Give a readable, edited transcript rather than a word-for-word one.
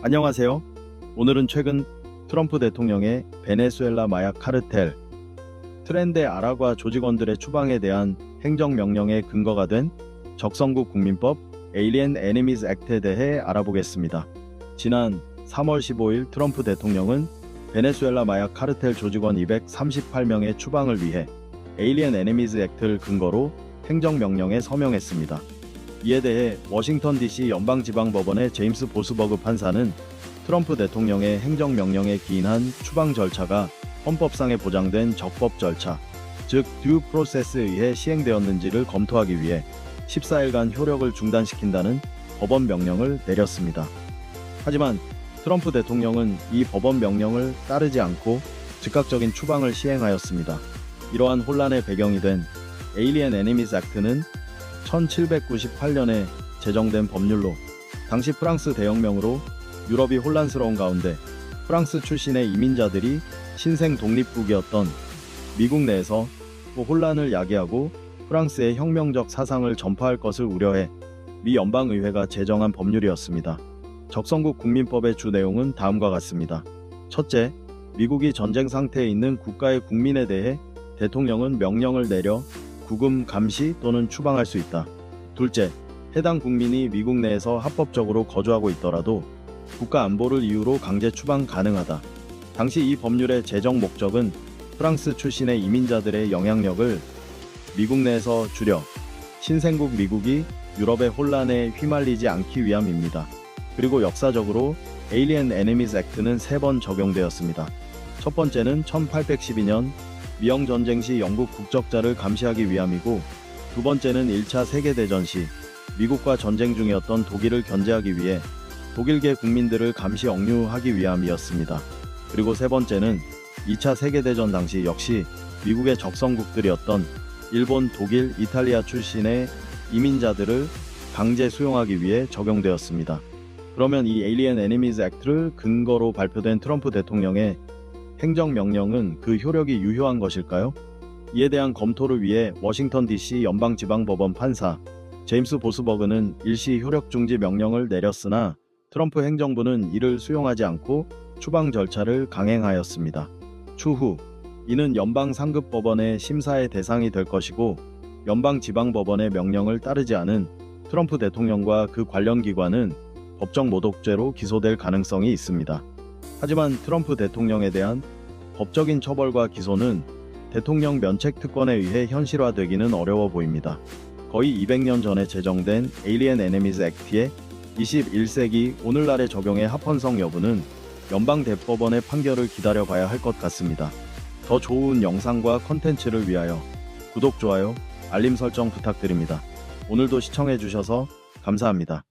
안녕하세요. 오늘은 최근 트럼프 대통령의 베네수엘라 마약 카르텔, 트렌데 아라과 조직원들의 추방에 대한 행정명령의 근거가 된 적성국 국민법 Alien Enemies Act에 대해 알아보겠습니다. 지난 3월 15일 트럼프 대통령은 베네수엘라 마약 카르텔 조직원 238명의 추방을 위해 Alien Enemies Act를 근거로 행정명령에 서명했습니다. 이에 대해 워싱턴 DC 연방지방법원의 제임스 보스버그 판사는 트럼프 대통령의 행정명령에 기인한 추방 절차가 헌법상에 보장된 적법 절차, 즉 듀 프로세스에 의해 시행되었는지를 검토하기 위해 14일간 효력을 중단시킨다는 법원 명령을 내렸습니다. 하지만 트럼프 대통령은 이 법원 명령을 따르지 않고 즉각적인 추방을 시행하였습니다. 이러한 혼란의 배경이 된 Alien Enemies Act는 1798년에 제정된 법률로 당시 프랑스 대혁명으로 유럽이 혼란스러운 가운데 프랑스 출신의 이민자들이 신생 독립국이었던 미국 내에서 혼란을 야기하고 프랑스의 혁명적 사상을 전파할 것을 우려해 미 연방의회가 제정한 법률이었습니다. 적성국 국민법의 주 내용은 다음과 같습니다. 첫째, 미국이 전쟁 상태에 있는 국가의 국민에 대해 대통령은 명령을 내려 구금, 감시 또는 추방할 수 있다. 둘째, 해당 국민이 미국 내에서 합법적으로 거주하고 있더라도 국가 안보를 이유로 강제 추방 가능하다. 당시 이 법률의 제정 목적은 프랑스 출신의 이민자들의 영향력을 미국 내에서 줄여 신생국 미국이 유럽의 혼란에 휘말리지 않기 위함입니다. 그리고 역사적으로 Alien Enemies Act는 3번 적용되었습니다. 첫 번째는 1812년 미영전쟁 시 영국 국적자를 감시하기 위함이고, 두 번째는 1차 세계대전 시 미국과 전쟁 중이었던 독일을 견제하기 위해 독일계 국민들을 감시 억류하기 위함이었습니다. 그리고 세 번째는 2차 세계대전 당시 역시 미국의 적성국들이었던 일본, 독일, 이탈리아 출신의 이민자들을 강제 수용하기 위해 적용되었습니다. 그러면 이 Alien Enemies Act를 근거로 발표된 트럼프 대통령의 행정명령은 그 효력이 유효한 것일까요? 이에 대한 검토를 위해 워싱턴 DC 연방지방법원 판사 제임스 보스버그는 일시 효력 중지 명령을 내렸으나 트럼프 행정부는 이를 수용하지 않고 추방 절차를 강행하였습니다. 추후 이는 연방상급법원의 심사의 대상이 될 것이고, 연방지방법원의 명령을 따르지 않은 트럼프 대통령과 그 관련 기관은 법정 모독죄로 기소될 가능성이 있습니다. 하지만 트럼프 대통령에 대한 법적인 처벌과 기소는 대통령 면책 특권에 의해 현실화되기는 어려워 보입니다. 거의 200년 전에 제정된 Alien Enemies Act의 21세기 오늘날의 적용의 합헌성 여부는 연방대법원의 판결을 기다려봐야 할 것 같습니다. 더 좋은 영상과 컨텐츠를 위하여 구독, 좋아요, 알림 설정 부탁드립니다. 오늘도 시청해주셔서 감사합니다.